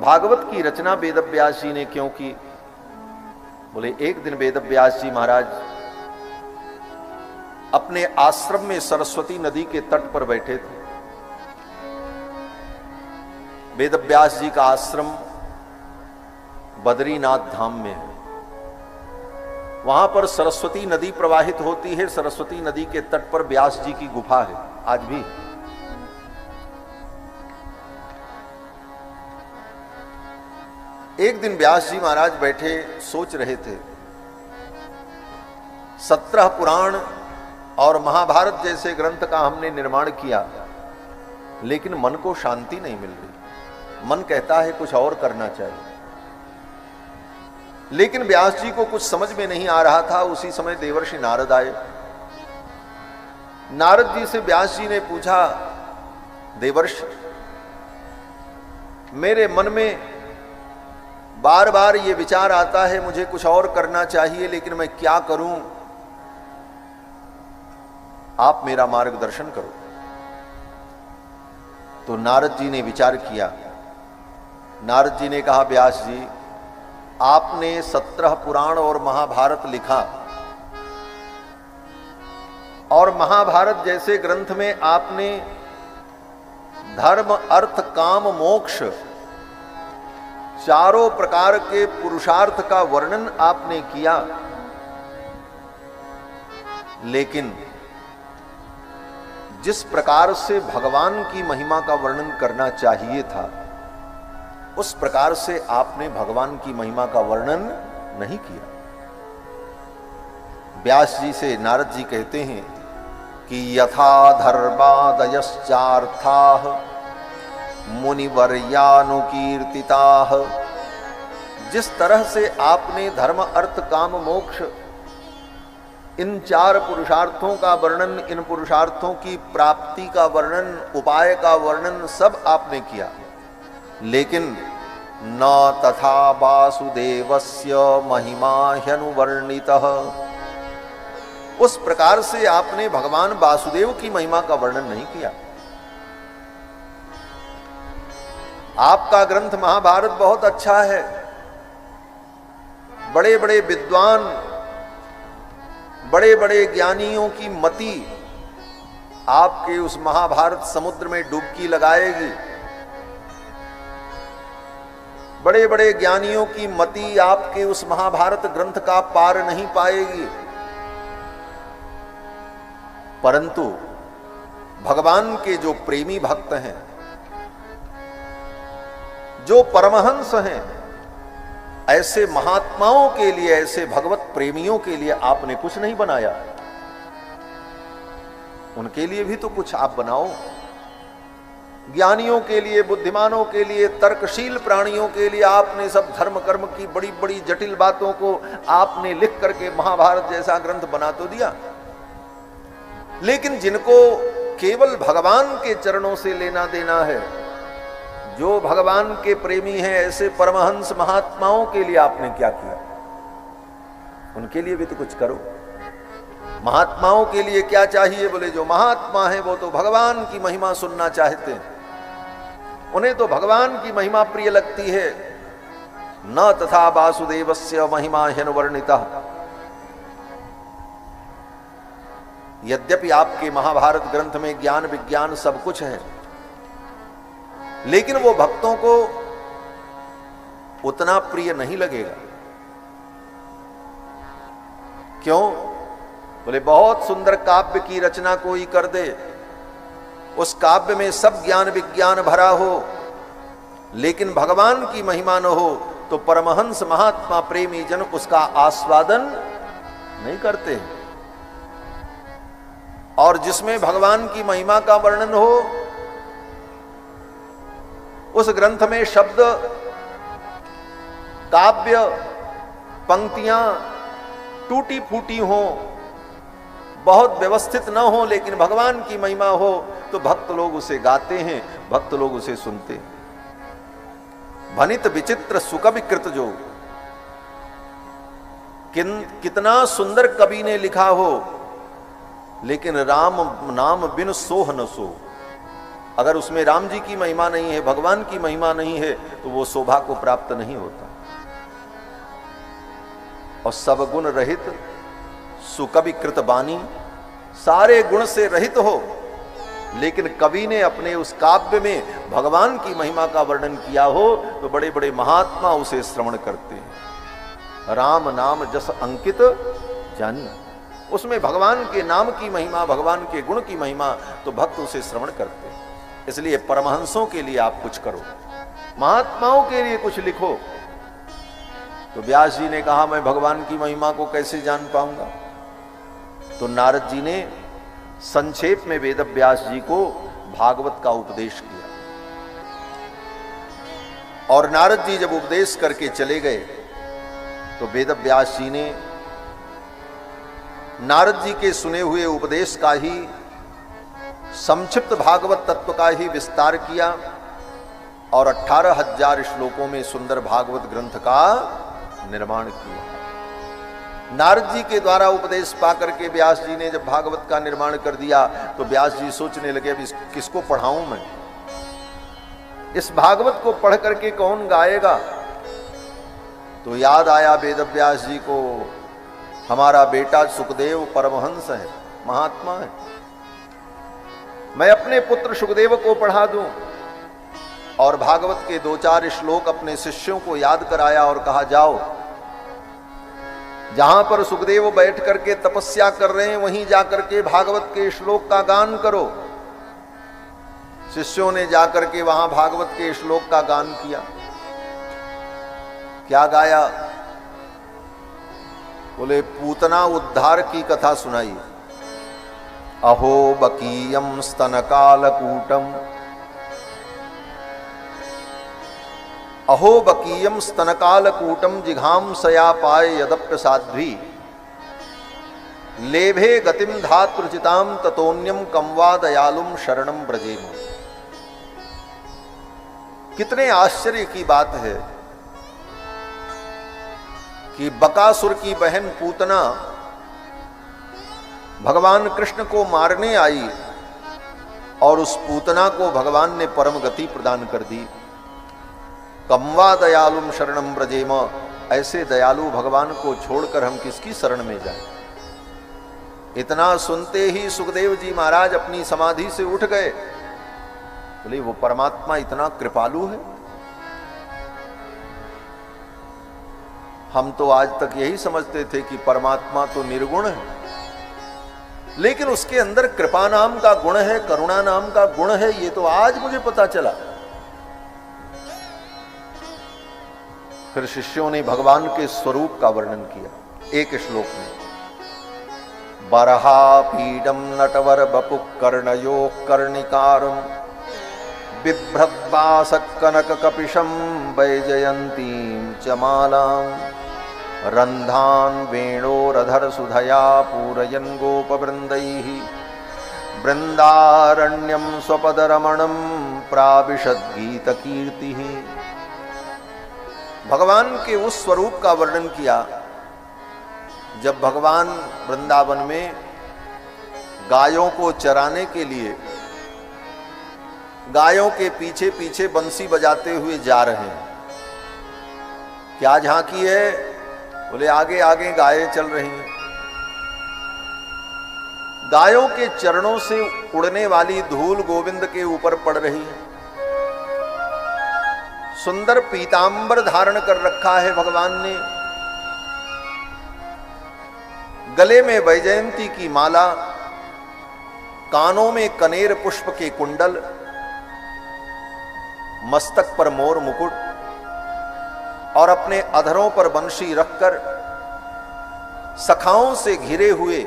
भागवत की रचना वेदव्यास जी ने क्यों की? बोले एक दिन वेदव्यास जी महाराज अपने आश्रम में सरस्वती नदी के तट पर बैठे थे। वेदव्यास जी का आश्रम बद्रीनाथ धाम में है। वहां पर सरस्वती नदी प्रवाहित होती है। सरस्वती नदी के तट पर व्यास जी की गुफा है, आज भी। एक दिन व्यास जी महाराज बैठे सोच रहे थे। 17 पुराण और महाभारत जैसे ग्रंथ का हमने निर्माण किया, लेकिन मन को शांति नहीं मिल रही। मन कहता है कुछ और करना चाहिए। लेकिन व्यास जी को कुछ समझ में नहीं आ रहा था। उसी समय देवर्षि नारद आए। नारद जी से व्यास जी ने पूछा, देवर्षि, मेरे मन में बार बार ये विचार आता है मुझे कुछ और करना चाहिए, लेकिन मैं क्या करूं? आप मेरा मार्गदर्शन करो। तो नारद जी ने विचार किया। नारद जी ने कहा, व्यास जी, आपने 17 पुराण और महाभारत लिखा, और महाभारत जैसे ग्रंथ में आपने धर्म, अर्थ, काम, मोक्ष चारों प्रकार के पुरुषार्थ का वर्णन आपने किया, लेकिन जिस प्रकार से भगवान की महिमा का वर्णन करना चाहिए था, उस प्रकार से आपने भगवान की महिमा का वर्णन नहीं किया। व्यास जी से नारद जी कहते हैं कि यथा धर्मादयश्चार्थाः मुनिवर्यानुकीर्तिताः, जिस तरह से आपने धर्म, अर्थ, काम, मोक्ष इन 4 पुरुषार्थों का वर्णन, इन पुरुषार्थों की प्राप्ति का वर्णन, उपाय का वर्णन सब आपने किया, लेकिन न तथा वासुदेवस्य महिमा ह्यनुवर्णितः, उस प्रकार से आपने भगवान वासुदेव की महिमा का वर्णन नहीं किया। आपका ग्रंथ महाभारत बहुत अच्छा है। बड़े बड़े विद्वान, बड़े बड़े ज्ञानियों की मति आपके उस महाभारत समुद्र में डुबकी लगाएगी। बड़े बड़े ज्ञानियों की मति आपके उस महाभारत ग्रंथ का पार नहीं पाएगी। परंतु भगवान के जो प्रेमी भक्त हैं, जो परमहंस हैं, ऐसे महात्माओं के लिए, ऐसे भगवत प्रेमियों के लिए आपने कुछ नहीं बनाया। उनके लिए भी तो कुछ आप बनाओ। ज्ञानियों के लिए, बुद्धिमानों के लिए, तर्कशील प्राणियों के लिए आपने सब धर्म कर्म की बड़ी बड़ी जटिल बातों को आपने लिख करके महाभारत जैसा ग्रंथ बना तो दिया, लेकिन जिनको केवल भगवान के चरणों से लेना देना है, जो भगवान के प्रेमी हैं, ऐसे परमहंस महात्माओं के लिए आपने क्या किया? उनके लिए भी तो कुछ करो। महात्माओं के लिए क्या चाहिए? बोले जो महात्मा है वो तो भगवान की महिमा सुनना चाहते हैं, उन्हें तो भगवान की महिमा प्रिय लगती है। न तथा वासुदेवस्य महिमा ह्यनुवर्णितः। यद्यपि आपके महाभारत ग्रंथ में ज्ञान विज्ञान सब कुछ है, लेकिन वो भक्तों को उतना प्रिय नहीं लगेगा। क्यों? बोले बहुत सुंदर काव्य की रचना कोई कर दे, उस काव्य में सब ज्ञान विज्ञान भरा हो, लेकिन भगवान की महिमा न हो, तो परमहंस महात्मा प्रेमी जन उसका आस्वादन नहीं करते। और जिसमें भगवान की महिमा का वर्णन हो, उस ग्रंथ में शब्द, काव्य, पंक्तियां टूटी फूटी हो, बहुत व्यवस्थित न हो, लेकिन भगवान की महिमा हो, तो भक्त लोग उसे गाते हैं, भक्त लोग उसे सुनते हैं। भनित विचित्र सुकवि कृत जो, कितना सुंदर कवि ने लिखा हो, लेकिन राम नाम बिन सोह न सो। अगर उसमें राम जी की महिमा नहीं है, भगवान की महिमा नहीं है, तो वो शोभा को प्राप्त नहीं होता। और सब गुण रहित सुकवि कृत बानी, सारे गुण से रहित हो, लेकिन कवि ने अपने उस काव्य में भगवान की महिमा का वर्णन किया हो तो बड़े बड़े महात्मा उसे श्रवण करते हैं। राम नाम जस अंकित जानी, उसमें भगवान के नाम की महिमा, भगवान के गुण की महिमा, तो भक्त उसे श्रवण करते हैं। इसलिए परमहंसों के लिए आप कुछ करो, महात्माओं के लिए कुछ लिखो। तो व्यास जी ने कहा मैं भगवान की महिमा को कैसे जान पाऊंगा? तो नारद जी ने संक्षेप में वेद व्यास जी को भागवत का उपदेश किया। और नारद जी जब उपदेश करके चले गए तो वेद व्यास जी ने नारद जी के सुने हुए उपदेश का ही संक्षिप्त भागवत तत्व का ही विस्तार किया और 18,000 श्लोकों में सुंदर भागवत ग्रंथ का निर्माण किया। नारद जी के द्वारा उपदेश पाकर के व्यास जी ने जब भागवत का निर्माण कर दिया तो व्यास जी सोचने लगे अब किसको पढ़ाऊं मैं, इस भागवत को पढ़ करके कौन गाएगा? तो याद आया वेद व्यास जी को, हमारा बेटा सुखदेव परमहंस है, महात्मा है, मैं अपने पुत्र सुखदेव को पढ़ा दूं। और भागवत के 2-4 श्लोक अपने शिष्यों को याद कराया और कहा जाओ, जहां पर सुखदेव बैठ करके तपस्या कर रहे हैं वहीं जाकर के भागवत के श्लोक का गान करो। शिष्यों ने जाकर के वहां भागवत के श्लोक का गान किया। क्या गाया? बोले पूतना उद्धार की कथा सुनाई। अहो बकीयम स्तनकालकूटम, अहो बकीयम स्तनकालकूटम जिघांसया पाय यदप्य साध्वी, लेभे गतिम धातृचिताम ततोन्यम कमवा दयालुम शरणम ब्रजेम। कितने आश्चर्य की बात है कि बकासुर की बहन पूतना भगवान कृष्ण को मारने आई और उस पूतना को भगवान ने परम गति प्रदान कर दी। कमवा दयालुम शरणम ब्रजेम, ऐसे दयालु भगवान को छोड़कर हम किसकी शरण में जाएं? इतना सुनते ही सुखदेव जी महाराज अपनी समाधि से उठ गए। बोले वो परमात्मा इतना कृपालु है। हम तो आज तक यही समझते थे कि परमात्मा तो निर्गुण है, लेकिन उसके अंदर कृपा नाम का गुण है, करुणा नाम का गुण है, ये तो आज मुझे पता चला। फिर शिष्यों ने भगवान के स्वरूप का वर्णन किया एक श्लोक में। बरहा पीडम नटवर बपु कर्णयो कर्णिकारम, बिभ्रद्वास कनक कपिशम वैजयंतीं च मालां, रंधान वेणोरधर सुधया पूरयन् गोपवृन्दैः, वृंदारण्यम स्वपदरमणम प्राविशद्गीतकीर्तिः। भगवान के उस स्वरूप का वर्णन किया जब भगवान वृंदावन में गायों को चराने के लिए गायों के पीछे पीछे बंसी बजाते हुए जा रहे हैं। क्या झांकी है? बोले आगे आगे गायें चल रही हैं। गायों के चरणों से उड़ने वाली धूल गोविंद के ऊपर पड़ रही है। सुंदर पीतांबर धारण कर रखा है भगवान ने, गले में वैजयंती की माला, कानों में कनेर पुष्प के कुंडल, मस्तक पर मोर मुकुट और अपने अधरों पर बंशी रखकर सखाओं से घिरे हुए,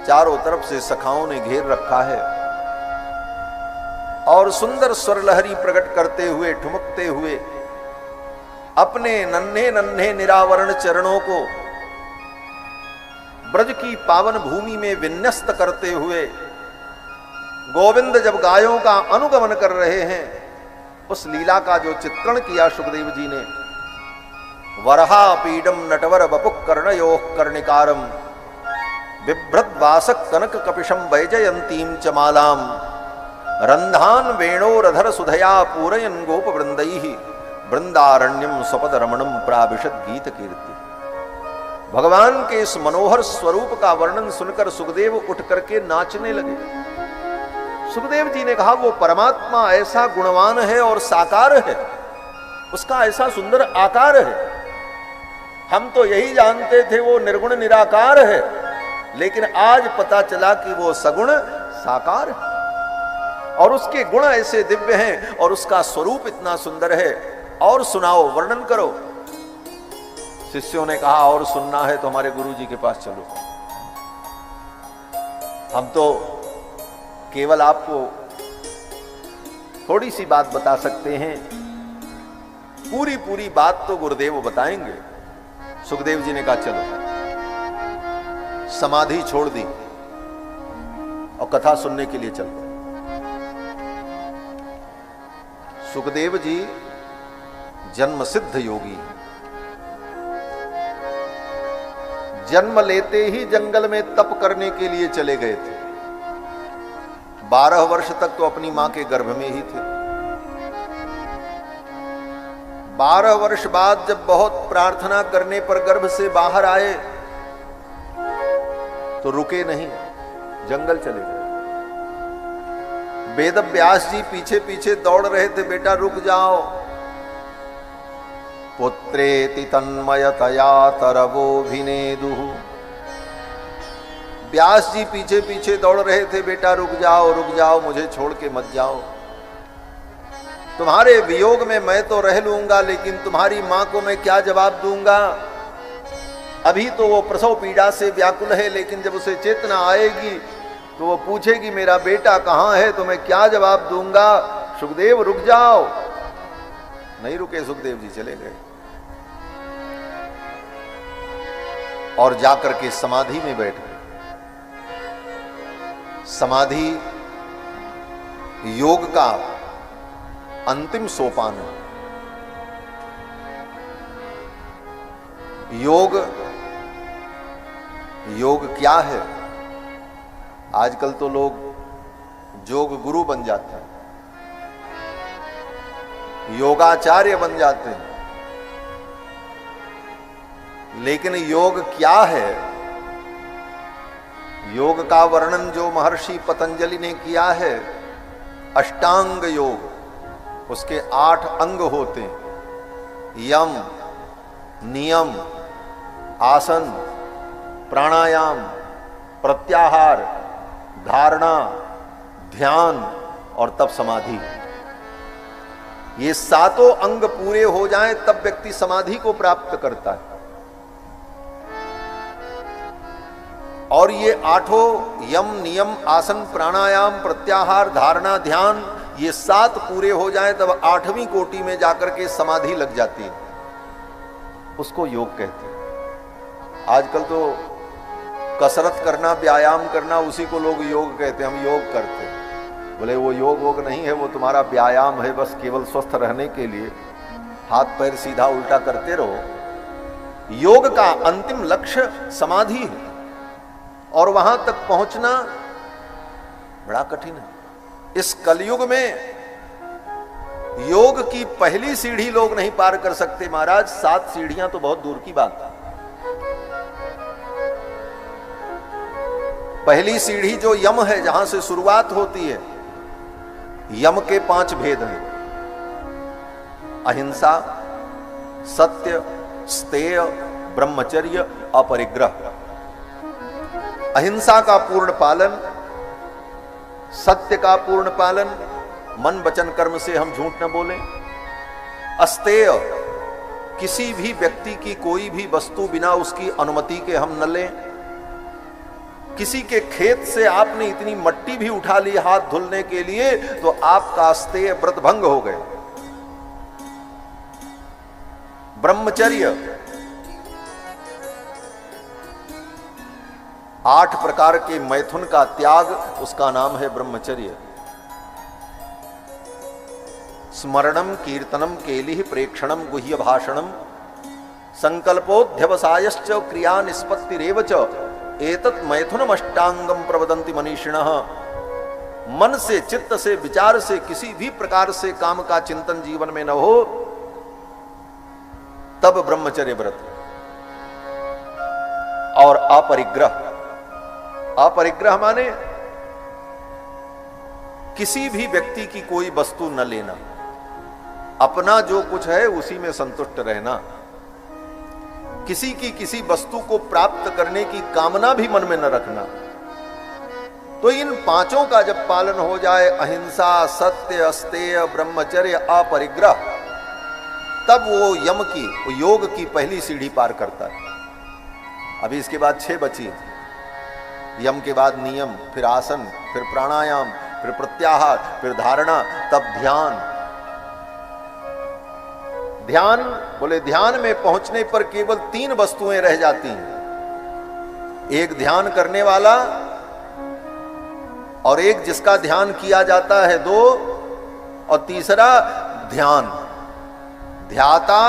चारों तरफ से सखाओं ने घेर रखा है और सुंदर स्वर लहरी प्रकट करते हुए, ठुमकते हुए अपने नन्हे नन्हे निरावरण चरणों को ब्रज की पावन भूमि में विन्यस्त करते हुए गोविंद जब गायों का अनुगमन कर रहे हैं, उस लीला का जो चित्रण किया सुखदेव जी ने। वरहा पीडम नटवर बपुक कर्णयोः कर्णिकारम, बिभ्रद्वासक कनक कपिशम वैजयंतीं च मालाम, रंधान वेणोरधर सुधया पूरयन गोप वृंदई वृंदारण्यम स्वपद रमणम प्राविशद गीत कीर्ति। भगवान के इस मनोहर स्वरूप का वर्णन सुनकर सुखदेव उठ करके नाचने लगे। सुखदेव जी ने कहा, वो परमात्मा ऐसा गुणवान है और साकार है, उसका ऐसा सुंदर आकार है। हम तो यही जानते थे वो निर्गुण निराकार है, लेकिन आज पता चला कि वो सगुण साकार है और उसके गुण ऐसे दिव्य हैं और उसका स्वरूप इतना सुंदर है। और सुनाओ, वर्णन करो। शिष्यों ने कहा, और सुनना है तो हमारे गुरु जी के पास चलो। हम तो केवल आपको थोड़ी सी बात बता सकते हैं, पूरी पूरी बात तो गुरुदेव बताएंगे। सुखदेव जी ने कहा, चलो। समाधि छोड़ दी और कथा सुनने के लिए चल गए। सुखदेव जी जन्म सिद्ध योगी, जन्म लेते ही जंगल में तप करने के लिए चले गए थे। 12 वर्ष तक तो अपनी मां के गर्भ में ही थे। 12 वर्ष बाद जब बहुत प्रार्थना करने पर गर्भ से बाहर आए तो रुके नहीं, जंगल चले गए। वेद व्यास जी पीछे पीछे दौड़ रहे थे, बेटा रुक जाओ। पुत्रेति तन्मयतया तरवोभिनेदुः। व्यास जी पीछे पीछे दौड़ रहे थे, बेटा रुक जाओ, मुझे छोड़ के मत जाओ। तुम्हारे वियोग में मैं तो रह लूंगा, लेकिन तुम्हारी मां को मैं क्या जवाब दूंगा। अभी तो वो प्रसव पीड़ा से व्याकुल है, लेकिन जब उसे चेतना आएगी तो वो पूछेगी मेरा बेटा कहां है, तो मैं क्या जवाब दूंगा। सुखदेव रुक जाओ। नहीं रुके सुखदेव जी, चले गए और जाकर के समाधि में बैठ गए। समाधि योग का अंतिम सोपान है। योग क्या है? आजकल तो लोग योग गुरु बन जाते हैं, योगाचार्य बन जाते हैं, लेकिन योग क्या है? योग का वर्णन जो महर्षि पतंजलि ने किया है, अष्टांग योग, उसके 8 अंग होते हैं। यम, नियम, आसन, प्राणायाम, प्रत्याहार, धारणा, ध्यान और तब समाधि। ये 7 अंग पूरे हो जाएं तब व्यक्ति समाधि को प्राप्त करता है। और ये 8 यम, नियम, आसन, प्राणायाम, प्रत्याहार, धारणा, ध्यान, ये 7 पूरे हो जाएं तब 8वीं कोटि में जाकर के समाधि लग जाती है। उसको योग कहते हैं। आजकल तो कसरत करना, व्यायाम करना, उसी को लोग योग कहते हैं। हम योग करते हैं, बोले वो योग नहीं है, वो तुम्हारा व्यायाम है, बस केवल स्वस्थ रहने के लिए हाथ पैर सीधा उल्टा करते रहो। योग का अंतिम लक्ष्य समाधि है और वहां तक पहुंचना बड़ा कठिन है। इस कलयुग में योग की पहली सीढ़ी लोग नहीं पार कर सकते महाराज, 7 सीढ़ियां तो बहुत दूर की बात है। पहली सीढ़ी जो यम है, जहां से शुरुआत होती है, यम के 5 भेद हैं। अहिंसा, सत्य, स्तेय, ब्रह्मचर्य, अपरिग्रह। अहिंसा का पूर्ण पालन, सत्य का पूर्ण पालन, मन वचन कर्म से हम झूठ न बोलें। अस्तेय, किसी भी व्यक्ति की कोई भी वस्तु बिना उसकी अनुमति के हम न लें। किसी के खेत से आपने इतनी मट्टी भी उठा ली हाथ धुलने के लिए तो आपका अस्तेय व्रत भंग हो गए। ब्रह्मचर्य, 8 प्रकार के मैथुन का त्याग, उसका नाम है ब्रह्मचर्य। स्मरणम, कीर्तनम, केलिह, प्रेक्षणम, गुह्य भाषणम, संकल्पोध्यवसायश्च, क्रिया निष्पत्तिरेव च, एतत् मैथुनम अष्टांगम प्रवदन्ति मनीषिणः। मन से, चित्त से, विचार से किसी भी प्रकार से काम का चिंतन जीवन में न हो, तब ब्रह्मचर्य व्रत। और अपरिग्रह, अपरिग्रह माने किसी भी व्यक्ति की कोई वस्तु न लेना, अपना जो कुछ है उसी में संतुष्ट रहना, किसी की किसी वस्तु को प्राप्त करने की कामना भी मन में न रखना। तो इन पांचों का जब पालन हो जाए, अहिंसा, सत्य, अस्तेय, ब्रह्मचर्य, अपरिग्रह, तब वो यम की, वो योग की पहली सीढ़ी पार करता है। अभी इसके बाद 6 बची। यम के बाद नियम, फिर आसन, फिर प्राणायाम, फिर प्रत्याहार, फिर धारणा, तब ध्यान। ध्यान, बोले ध्यान में पहुंचने पर केवल 3 वस्तुएं रह जाती हैं। एक ध्यान करने वाला, और एक जिसका ध्यान किया जाता है 2, और तीसरा ध्यान। ध्याता,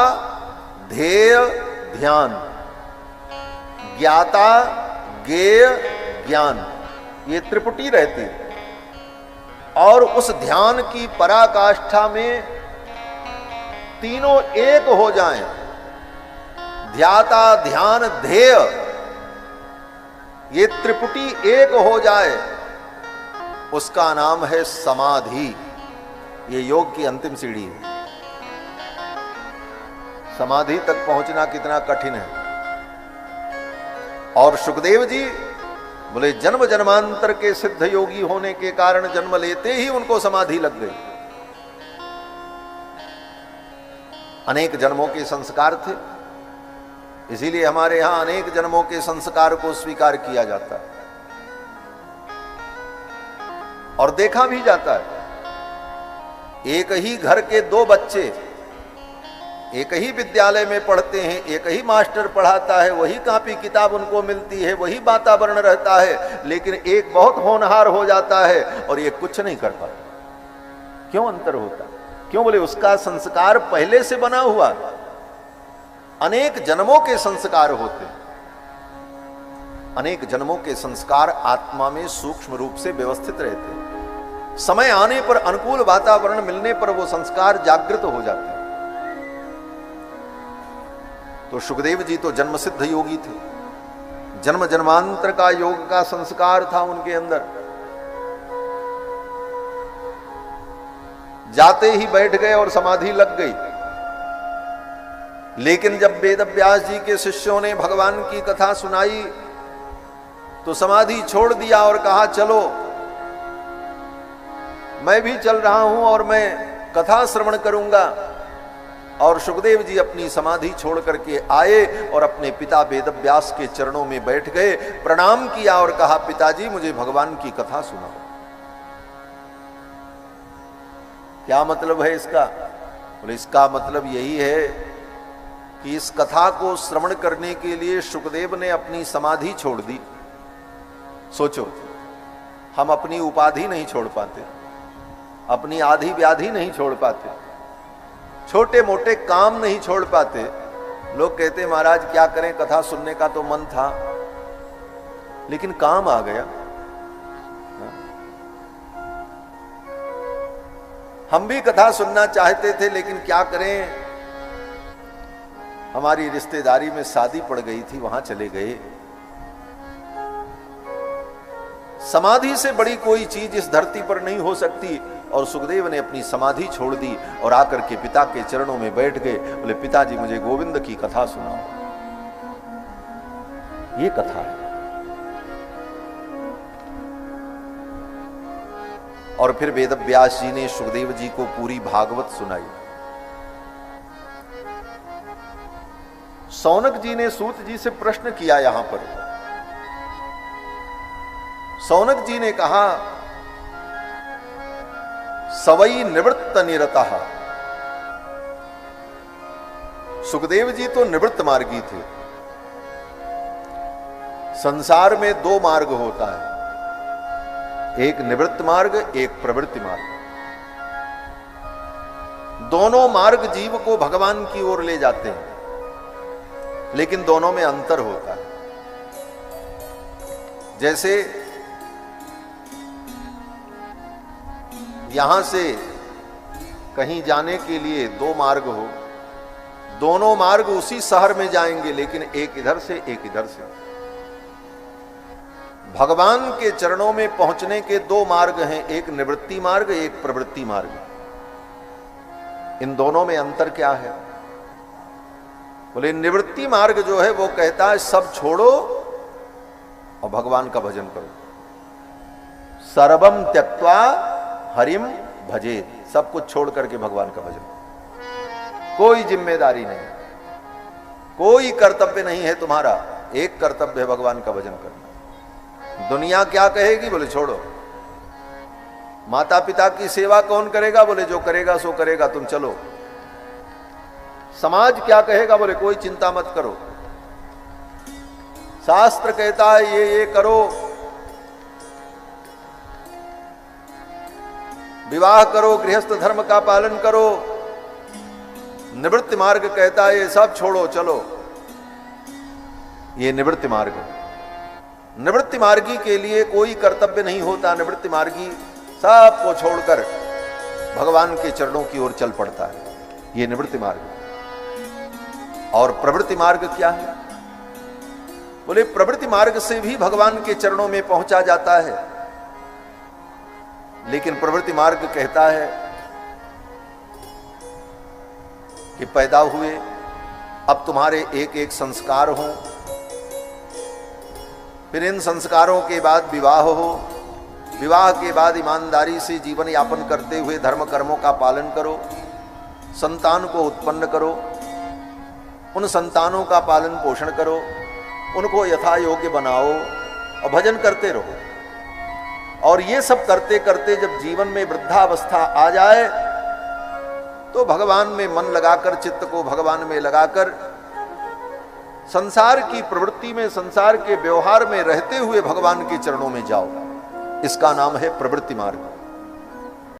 ध्येय, ध्यान, ज्ञाता, ज्ञेय, ज्ञान, ये त्रिपुटी रहती है। और उस ध्यान की पराकाष्ठा में तीनों एक हो जाएं, ध्याता, ध्यान, ध्येय, ये त्रिपुटी एक हो जाए, उसका नाम है समाधि। ये योग की अंतिम सीढ़ी है। समाधि तक पहुंचना कितना कठिन है। और सुखदेव जी बोले जन्म जन्मांतर के सिद्ध योगी होने के कारण जन्म लेते ही उनको समाधि लग गई। अनेक जन्मों के संस्कार थे, इसीलिए हमारे यहां अनेक जन्मों के संस्कार को स्वीकार किया जाता है और देखा भी जाता है। एक ही घर के 2 बच्चे एक ही विद्यालय में पढ़ते हैं, एक ही मास्टर पढ़ाता है, वही कॉपी किताब उनको मिलती है, वही वातावरण रहता है, लेकिन एक बहुत होनहार हो जाता है और ये कुछ नहीं कर पाता। क्यों अंतर होता? क्यों? बोले उसका संस्कार पहले से बना हुआ, अनेक जन्मों के संस्कार होते, अनेक जन्मों के संस्कार आत्मा में सूक्ष्म रूप से व्यवस्थित रहते। समय आने पर, अनुकूल वातावरण मिलने पर वो संस्कार जागृत हो जाते हैं। तो सुखदेव जी तो जन्म सिद्ध योगी थे, जन्म जन्मांतर का योग का संस्कार था उनके अंदर। जाते ही बैठ गए और समाधि लग गई। लेकिन जब वेद व्यास जी के शिष्यों ने भगवान की कथा सुनाई तो समाधि छोड़ दिया और कहा चलो मैं भी चल रहा हूं और मैं कथा श्रवण करूंगा। और सुखदेव जी अपनी समाधि छोड़ करके आए और अपने पिता वेदव्यास के चरणों में बैठ गए, प्रणाम किया और कहा पिताजी मुझे भगवान की कथा सुनाओ। क्या मतलब है इसका? बोले इसका मतलब यही है कि इस कथा को श्रवण करने के लिए सुखदेव ने अपनी समाधि छोड़ दी। सोचो, हम अपनी उपाधि नहीं छोड़ पाते, अपनी आधी व्याधि नहीं छोड़ पाते, छोटे मोटे काम नहीं छोड़ पाते। लोग कहते महाराज क्या करें, कथा सुनने का तो मन था लेकिन काम आ गया। हम भी कथा सुनना चाहते थे लेकिन क्या करें, हमारी रिश्तेदारी में शादी पड़ गई थी, वहां चले गए। समाधि से बड़ी कोई चीज इस धरती पर नहीं हो सकती। और सुखदेव ने अपनी समाधि छोड़ दी और आकर के पिता के चरणों में बैठ गए। बोले पिताजी मुझे गोविंद की कथा सुनाओ। ये कथा है। और फिर वेद व्यास जी ने सुखदेव जी को पूरी भागवत सुनाई। सौनक जी ने सूत जी से प्रश्न किया। यहां पर सौनक जी ने कहा सवई निवृत्त निरतः। सुखदेव जी तो निवृत्त मार्गी थे। संसार में 2 मार्ग होता है, एक निवृत्त मार्ग, एक प्रवृत्ति मार्ग। दोनों मार्ग जीव को भगवान की ओर ले जाते हैं, लेकिन दोनों में अंतर होता है। जैसे यहां से कहीं जाने के लिए दो मार्ग हो, दोनों मार्ग उसी शहर में जाएंगे, लेकिन एक इधर से एक इधर से। भगवान के चरणों में पहुंचने के दो मार्ग हैं, एक निवृत्ति मार्ग, एक प्रवृत्ति मार्ग। इन दोनों में अंतर क्या है? बोले निवृत्ति मार्ग जो है वो कहता है सब छोड़ो और भगवान का भजन करो। सर्वम त्यक्त्वा हरिम भजे, सब कुछ छोड़ करके भगवान का भजन। कोई जिम्मेदारी नहीं, कोई कर्तव्य नहीं है तुम्हारा, एक कर्तव्य है भगवान का भजन करना। दुनिया क्या कहेगी? बोले छोड़ो। माता पिता की सेवा कौन करेगा? बोले जो करेगा सो करेगा, तुम चलो। समाज क्या कहेगा? बोले कोई चिंता मत करो। शास्त्र कहता है ये करो, विवाह करो, गृहस्थ धर्म का पालन करो। निवृत्ति मार्ग कहता है ये सब छोड़ो, चलो। ये निवृत्ति मार्ग। निवृत्ति मार्गी के लिए कोई कर्तव्य नहीं होता। निवृत्ति मार्गी सबको छोड़कर भगवान के चरणों की ओर चल पड़ता है। ये निवृत्ति मार्ग। और प्रवृत्ति मार्ग क्या है? बोले प्रवृत्ति मार्ग से भी भगवान के चरणों में पहुंचा जाता है, लेकिन प्रवृत्ति मार्ग कहता है कि पैदा हुए, अब तुम्हारे एक एक संस्कार हो, फिर इन संस्कारों के बाद विवाह हो, विवाह के बाद ईमानदारी से जीवन यापन करते हुए धर्म कर्मों का पालन करो, संतान को उत्पन्न करो, उन संतानों का पालन पोषण करो, उनको यथा योग्य बनाओ और भजन करते रहो। और ये सब करते करते जब जीवन में वृद्धावस्था आ जाए तो भगवान में मन लगाकर, चित्त को भगवान में लगाकर संसार की प्रवृत्ति में, संसार के व्यवहार में रहते हुए भगवान के चरणों में जाओ। इसका नाम है प्रवृत्ति मार्ग।